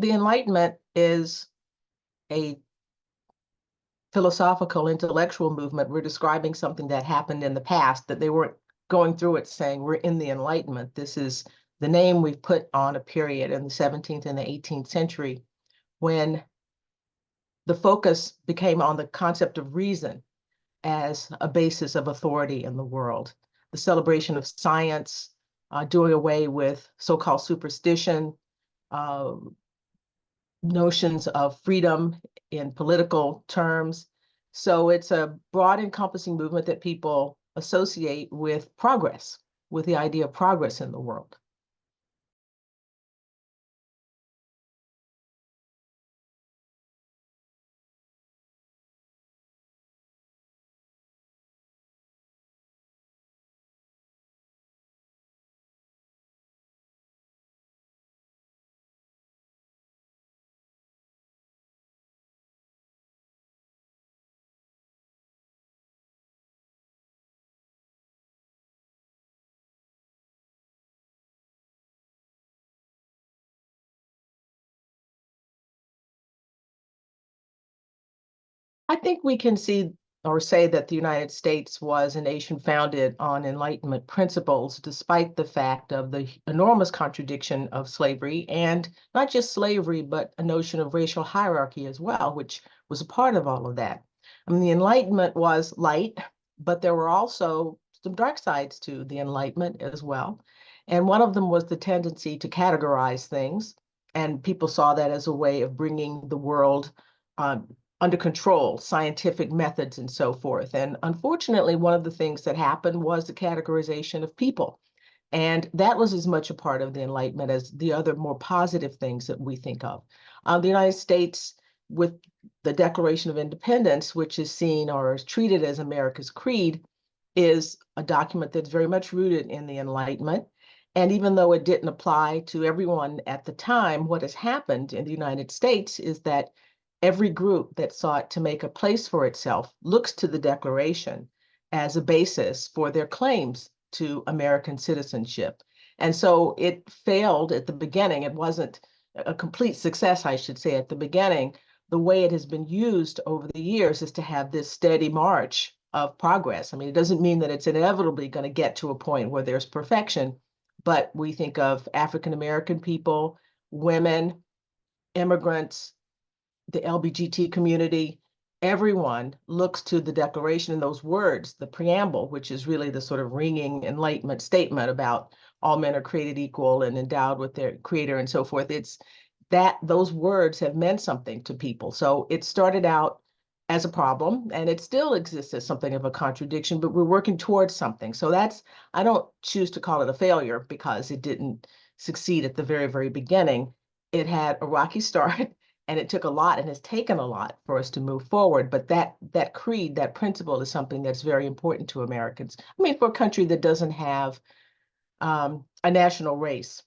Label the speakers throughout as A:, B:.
A: the Enlightenment is a philosophical, intellectual movement. We're describing something that happened in the past, that they weren't going through it saying we're in the Enlightenment. This is the name we've put on a period in the 17th and the 18th century when the focus became on the concept of reason as a basis of authority in the world. The celebration of science, doing away with so-called superstition, uh, notions of freedom in political terms. So it's a broad encompassing movement that people associate with progress, with the idea of progress in the world. I think we can see or say that the United States was a nation founded on Enlightenment principles, despite the fact of the enormous contradiction of slavery, and not just slavery, but a notion of racial hierarchy as well, which was a part of all of that. I mean, the Enlightenment was light, but there were also some dark sides to the Enlightenment as well. And one of them was the tendency to categorize things. And people saw that as a way of bringing the world under control, scientific methods and so forth. And unfortunately, one of the things that happened was the categorization of people. And that was as much a part of the Enlightenment as the other more positive things that we think of. The United States, with the Declaration of Independence, which is seen or is treated as America's creed, is a document that's very much rooted in the Enlightenment. And even though it didn't apply to everyone at the time, what has happened in the United States is that every group that sought to make a place for itself looks to the Declaration as a basis for their claims to American citizenship. And so it failed at the beginning. It wasn't a complete success, I should say, at the beginning. The way it has been used over the years is to have this steady march of progress. I mean, it doesn't mean that it's inevitably going to get to a point where there's perfection, but we think of African American people, women, immigrants, the LGBT community, everyone looks to the Declaration and those words, the preamble, which is really the sort of ringing Enlightenment statement about all men are created equal and endowed with their creator and so forth. It's that those words have meant something to people. So it started out as a problem and it still exists as something of a contradiction, but we're working towards something. So that's, I don't choose to call it a failure because it didn't succeed at the very, very beginning. It had a rocky start. And it took a lot and has taken a lot for us to move forward. But that creed, that principle is something that's very important to Americans. I mean, for a country that doesn't have a national race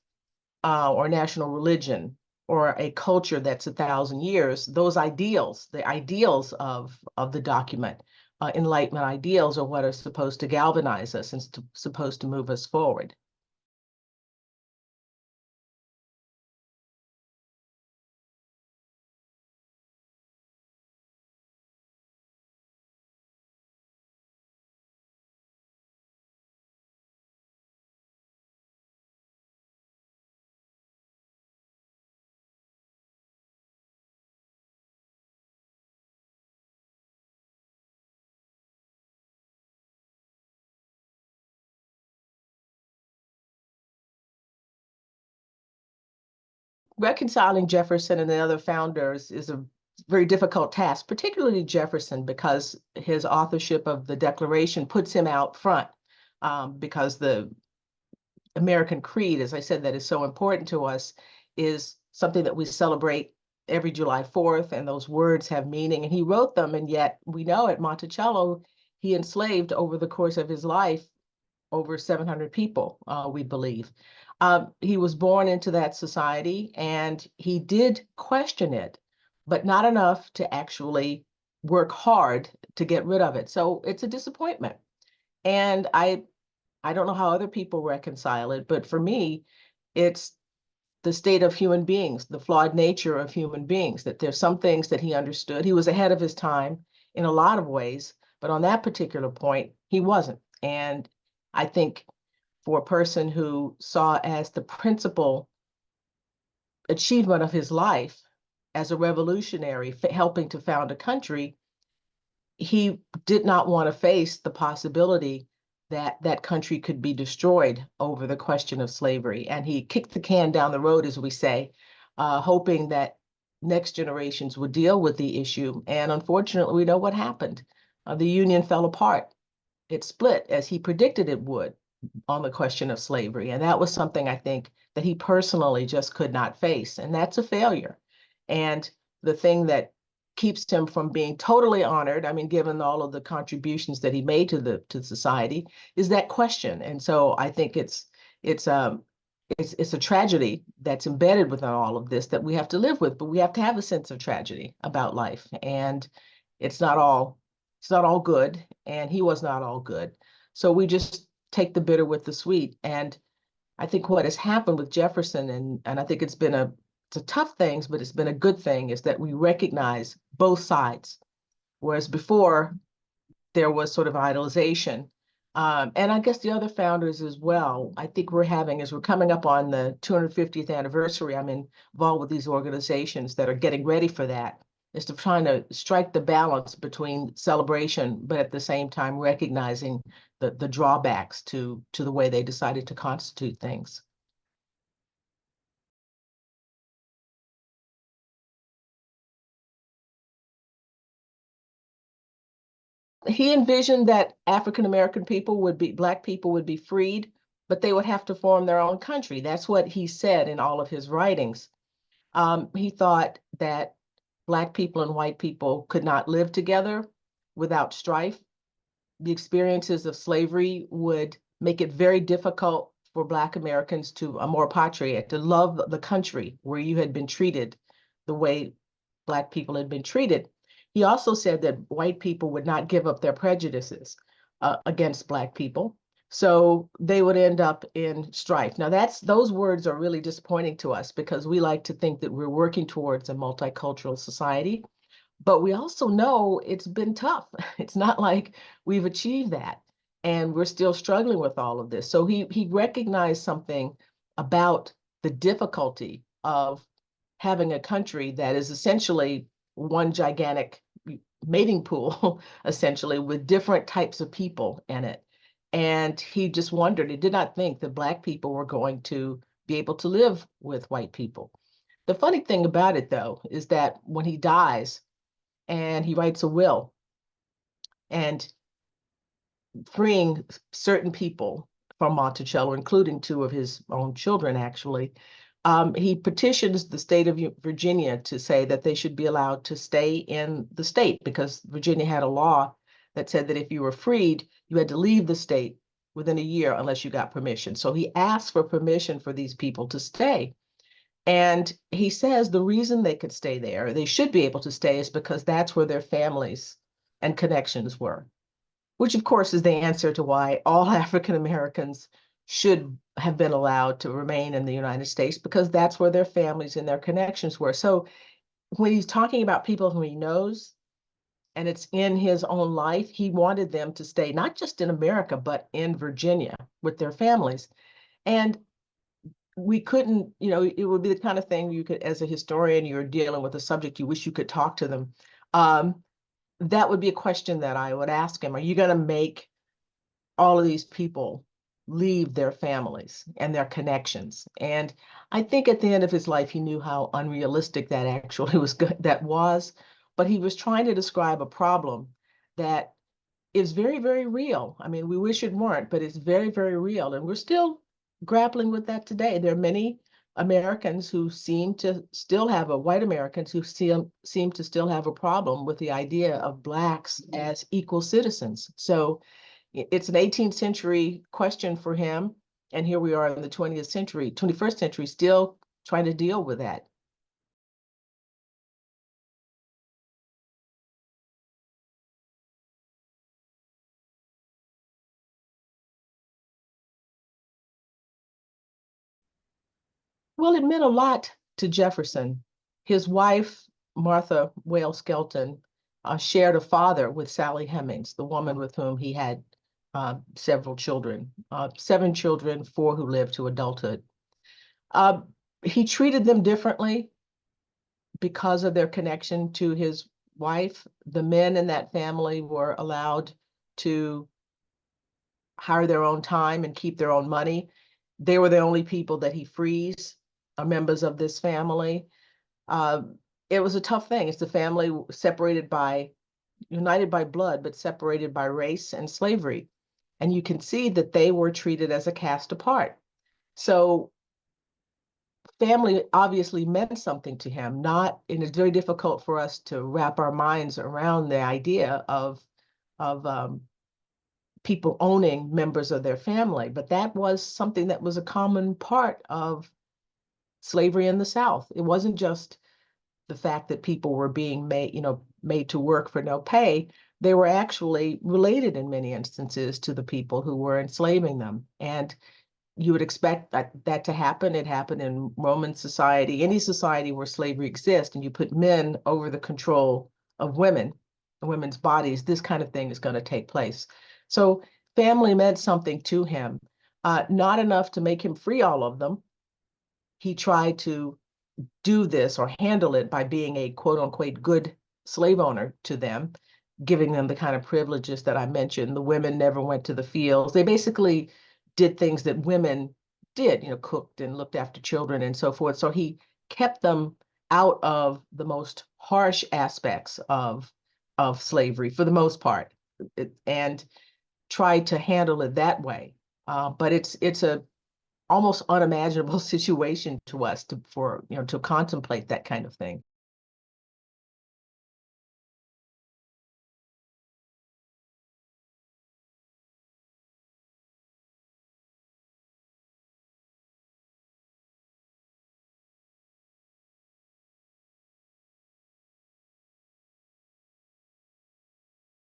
A: or national religion or a culture that's 1,000 years, those ideals, the ideals of the document, Enlightenment ideals are what are supposed to galvanize us and supposed to move us forward. Reconciling Jefferson and the other founders is a very difficult task, particularly Jefferson, because his authorship of the Declaration puts him out front, because the American creed, as I said, that is so important to us, is something that we celebrate every July 4th, and those words have meaning. And he wrote them, and yet we know at Monticello, he enslaved over the course of his life over 700 people, we believe. He was born into that society and he did question it, but not enough to actually work hard to get rid of it. So it's a disappointment. And I don't know how other people reconcile it, but for me, it's the state of human beings, the flawed nature of human beings, that there's some things that he understood. He was ahead of his time in a lot of ways, but on that particular point, he wasn't. And I think for a person who saw as the principal achievement of his life as a revolutionary helping to found a country, he did not want to face the possibility that that country could be destroyed over the question of slavery. And he kicked the can down the road, as we say, hoping that next generations would deal with the issue. And unfortunately, we know what happened. The Union fell apart. It split as he predicted it would on the question of slavery. And that was something I think that he personally just could not face. And that's a failure. And the thing that keeps him from being totally honored, I mean, given all of the contributions that he made to society, is that question. And so I think it's it's a tragedy that's embedded within all of this that we have to live with, but we have to have a sense of tragedy about life. And it's not all it's not all good, and he was not all good. So we just take the bitter with the sweet. And I think what has happened with Jefferson, and I think it's a tough thing, but it's been a good thing, is that we recognize both sides. Whereas before there was sort of idolization. And I guess the other founders as well. I think as we're coming up on the 250th anniversary, I'm involved with these organizations that are getting ready for that, is to trying to strike the balance between celebration, but at the same time recognizing the drawbacks to the way they decided to constitute things. He envisioned that African American Black people would be freed, but they would have to form their own country. That's what he said in all of his writings. He thought that Black people and white people could not live together without strife. The experiences of slavery would make it very difficult for Black Americans to, amor patriae, to love the country where you had been treated the way Black people had been treated. He also said that white people would not give up their prejudices against Black people. So they would end up in strife. Now, those words are really disappointing to us because we like to think that we're working towards a multicultural society. But we also know it's been tough. It's not like we've achieved that. And we're still struggling with all of this. So he recognized something about the difficulty of having a country that is essentially one gigantic mating pool, essentially, with different types of people in it. And he just wondered, he did not think that Black people were going to be able to live with white people. The funny thing about it, though, is that when he dies, and he writes a will and freeing certain people from Monticello, including two of his own children, actually. He petitions the state of Virginia to say that they should be allowed to stay in the state because Virginia had a law that said that if you were freed, you had to leave the state within a year unless you got permission. So he asked for permission for these people to stay. And he says the reason they could stay there, they should be able to stay, is because that's where their families and connections were, which of course is the answer to why all African Americans should have been allowed to remain in the United States, because that's where their families and their connections were. So when he's talking about people who he knows, and it's in his own life, he wanted them to stay not just in America, but in Virginia with their families. And we couldn't, it would be the kind of thing you could, as a historian, you're dealing with a subject, you wish you could talk to them. That would be a question that I would ask him. Are you going to make all of these people leave their families and their connections? And I think at the end of his life, he knew how unrealistic that actually was, but he was trying to describe a problem that is very, very real. I mean, we wish it weren't, but it's very, very real. And we're still grappling with that today. There are many Americans who seem to still have white Americans who seem to still have a problem with the idea of Blacks as equal citizens. So it's an 18th century question for him. And here we are in the 20th century, 21st century, still trying to deal with that. Well, it meant a lot to Jefferson. His wife, Martha Wales Skelton, shared a father with Sally Hemings, the woman with whom he had several children, 7 children, 4 who lived to adulthood. Uh, he treated them differently because of their connection to his wife. The men in that family were allowed to hire their own time and keep their own money. They were the only people that he frees, are members of this family. Uh, it was a tough thing. It's the family separated by, united by blood, but separated by race and slavery. And you can see that they were treated as a caste apart. So family obviously meant something to him, not, and it's very difficult for us to wrap our minds around the idea of people owning members of their family, but that was something that was a common part of slavery in the South. It wasn't just the fact that people were being made to work for no pay. They were actually related in many instances to the people who were enslaving them. And you would expect that to happen. It happened in Roman society, any society where slavery exists, and you put men over the control of women, women's bodies, this kind of thing is going to take place. So family meant something to him, not enough to make him free all of them. He tried to do this or handle it by being a quote unquote good slave owner to them, giving them the kind of privileges that I mentioned. The women never went to the fields. They basically did things that women did, cooked and looked after children and so forth. So he kept them out of the most harsh aspects of slavery for the most part, and tried to handle it that way. But it's a almost unimaginable situation to us to contemplate that kind of thing.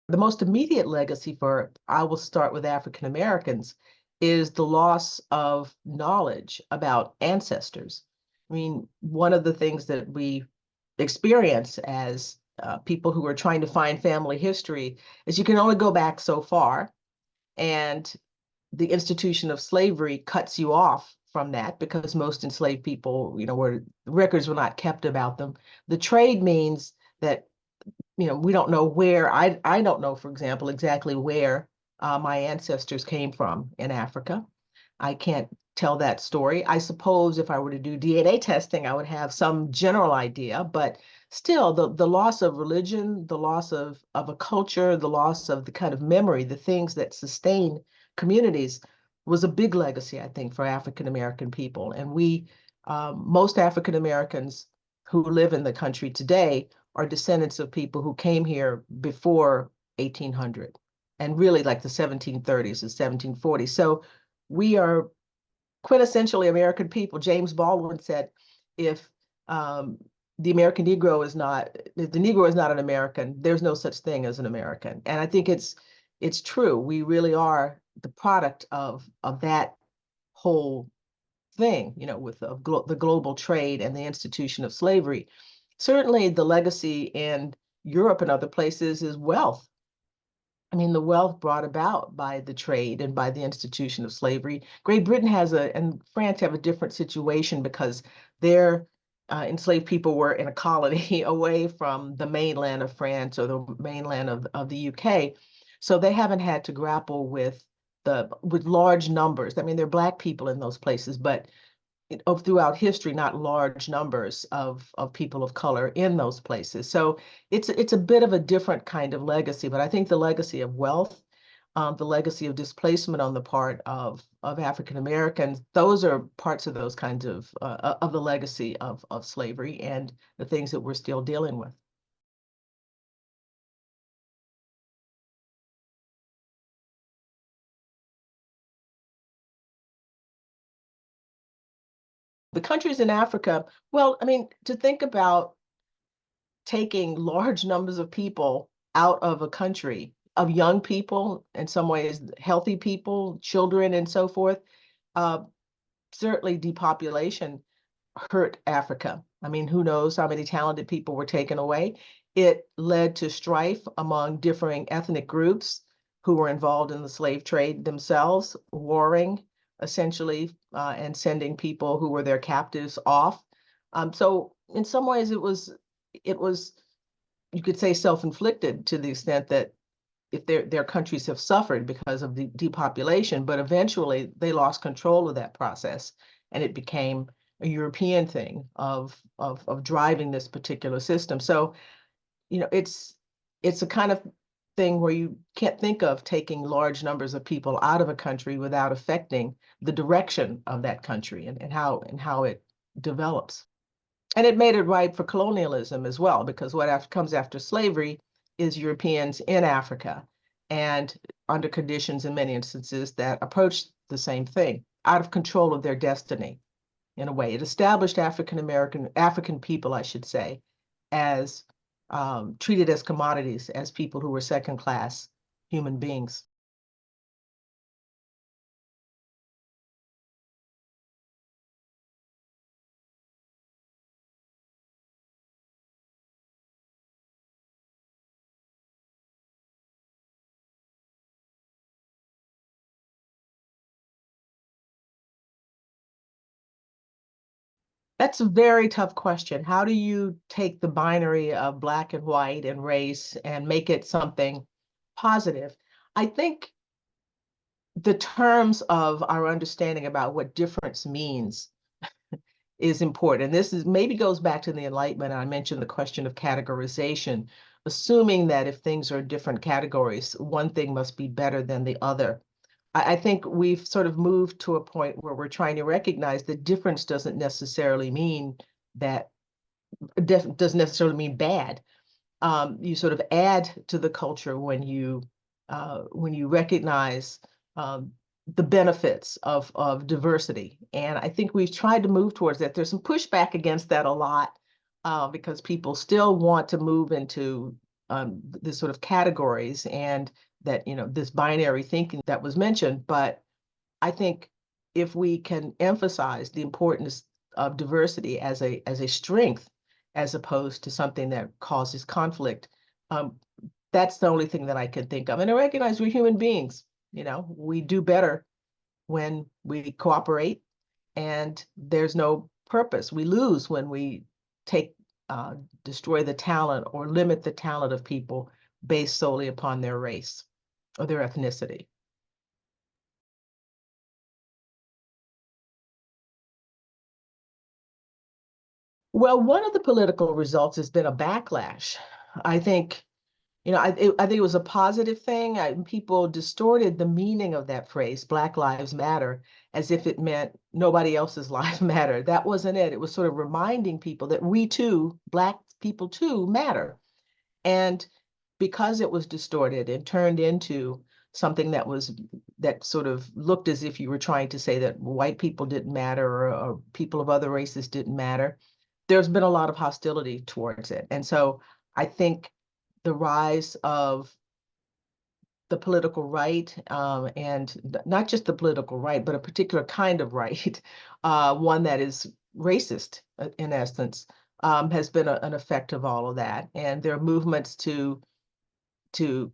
A: The most immediate legacy for, I will start with African Americans, is the loss of knowledge about ancestors. I mean, one of the things that we experience as people who are trying to find family history is you can only go back so far, and the institution of slavery cuts you off from that because most enslaved people, were records were not kept about them. The trade means that we don't know where, I don't know, for example, exactly where my ancestors came from in Africa. I can't tell that story. I suppose if I were to do DNA testing, I would have some general idea, but still the loss of religion, the loss of a culture, the loss of the kind of memory, the things that sustain communities was a big legacy, I think, for African American people. And most African Americans who live in the country today are descendants of people who came here before 1800 and really like the 1730s and 1740s. So we are quintessentially American people. James Baldwin said, if the American Negro is not, if the Negro is not an American, there's no such thing as an American. And I think it's true. We really are the product of that whole thing, with the global trade and the institution of slavery. Certainly the legacy in Europe and other places is wealth. I mean, the wealth brought about by the trade and by the institution of slavery. Great Britain and France have a different situation because their enslaved people were in a colony away from the mainland of France or the mainland of the UK. So they haven't had to grapple with large numbers. I mean, there are Black people in those places, but throughout history, not large numbers of people of color in those places. So it's a bit of a different kind of legacy, but I think the legacy of wealth, the legacy of displacement on the part of African Americans, those are parts of those kinds of the legacy of slavery and the things that we're still dealing with. The countries in Africa, well, I mean, to think about taking large numbers of people out of a country, of young people, in some ways, healthy people, children, and so forth, uh, certainly depopulation. hurt Africa. I mean, who knows how many talented people were taken away? It led to strife among differing ethnic groups who were involved in the slave trade themselves, warring essentially, and sending people who were their captives off. So in some ways, it was you could say self-inflicted to the extent that if their countries have suffered because of the depopulation, but eventually they lost control of that process, and it became a European thing of driving this particular system. So, it's a kind of thing where you can't think of taking large numbers of people out of a country without affecting the direction of that country and how it develops. And it made it ripe for colonialism as well, because what comes after slavery is Europeans in Africa, and under conditions in many instances that approach the same thing, out of control of their destiny in a way. It established African people, I should say, as treated as commodities, as people who were second class human beings. That's a very tough question. How do you take the binary of black and white and race and make it something positive? I think the terms of our understanding about what difference means is important. This is maybe goes back to the Enlightenment. I mentioned the question of categorization, assuming that if things are different categories, one thing must be better than the other. I think we've sort of moved to a point where we're trying to recognize that difference doesn't necessarily mean that doesn't necessarily mean bad. You sort of add to the culture when you recognize um, the benefits of diversity. And I think we've tried to move towards that. There's some pushback against that a lot, because people still want to move into this sort of categories and that, this binary thinking that was mentioned. But I think if we can emphasize the importance of diversity as a strength, as opposed to something that causes conflict, um, that's the only thing that I can think of. And I recognize we're human beings. We do better when we cooperate, and there's no purpose. We lose when we take destroy the talent or limit the talent of people based solely upon their race or their ethnicity. Well, one of the political results has been a backlash. I think, I think it was a positive thing. People distorted the meaning of that phrase, Black Lives Matter, as if it meant nobody else's lives matter. That wasn't it. It was sort of reminding people that we too, Black people too, matter. And because it was distorted and turned into something that sort of looked as if you were trying to say that white people didn't matter, or people of other races didn't matter, there's been a lot of hostility towards it. And so I think the rise of the political right, and not just the political right, but a particular kind of right, one that is racist in essence, has been an effect of all of that. And there are movements to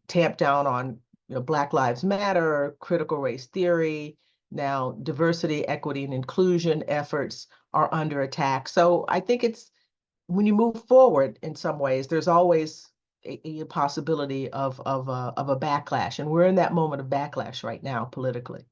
A: tamp down on, Black Lives Matter, critical race theory. Now, diversity, equity, and inclusion efforts are under attack. So I think it's when you move forward in some ways, there's always a possibility of a backlash, and we're in that moment of backlash right now politically.